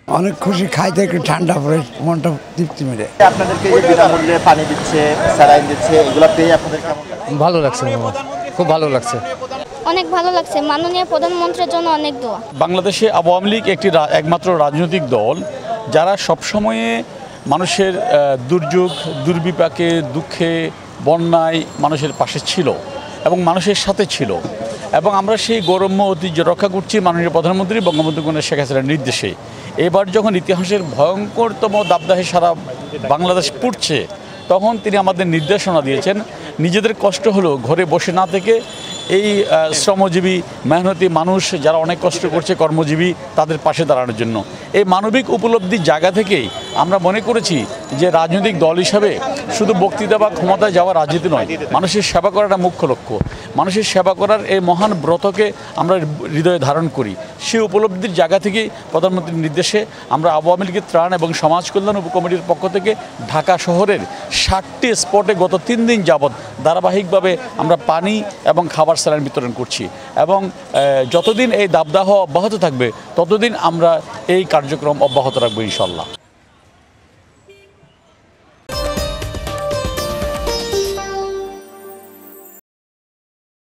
অনেক খুশি, খাইতে একটু ঠান্ডা পড়ে মনটা তৃপ্তি মেরে। আপনাদেরকে যে বিনামূল্যে পানি দিচ্ছে, স্যালাইন দিচ্ছে, এগুলো পেয়ে আপনাদের কেমন লাগে? ভালো লাগছে আমার, খুব ভালো লাগছে। অনেক ভালো লাগছে, মাননীয় প্রধানমন্ত্রীর জন্য অনেক দোয়া। বাংলাদেশে আওয়ামী লীগ একটি একমাত্র রাজনৈতিক দল যারা সবসময়ে মানুষের দুর্যোগ, দুর্বিপাকে, দুঃখে, বন্যায় মানুষের পাশে ছিল এবং মানুষের সাথে ছিল। এবং আমরা সেই গৌরম্য ঐতিহ্য রক্ষা করছি মাননীয় প্রধানমন্ত্রী বঙ্গবন্ধু কন্যা শেখ হাসিনার নির্দেশে। এবার যখন ইতিহাসের ভয়ঙ্করতম দাবদাহে সারা বাংলাদেশ পুড়ছে, তখন তিনি আমাদের নির্দেশনা দিয়েছেন নিজেদের কষ্ট হলো ঘরে বসে না থেকে এই শ্রমজীবী মেহনতি মানুষ যারা অনেক কষ্ট করছে, কর্মজীবী, তাদের পাশে দাঁড়ানোর জন্য। এই মানবিক উপলব্ধির জায়গা থেকেই আমরা মনে করেছি যে রাজনৈতিক দল হিসাবে শুধু বক্তৃতা বা ক্ষমতায় যাওয়া রাজনীতি নয়, মানুষের সেবা করাটা মুখ্য লক্ষ্য। মানুষের সেবা করার এই মহান ব্রতকে আমরা হৃদয়ে ধারণ করি। সেই উপলব্ধির জায়গা থেকেই প্রধানমন্ত্রীর নির্দেশে আমরা আওয়ামী লীগের ত্রাণ এবং সমাজ কল্যাণ উপকমিটির পক্ষ থেকে ঢাকা শহরের 60টি স্পটে গত 3 দিন যাবৎ ধারাবাহিকভাবে আমরা পানি এবং খাবার স্যালাইন বিতরণ করছি। এবং যতদিন এই দাবদাহ অব্যাহত থাকবে ততদিন আমরা এই কার্যক্রম অব্যাহত রাখবো ইনশাল্লাহ।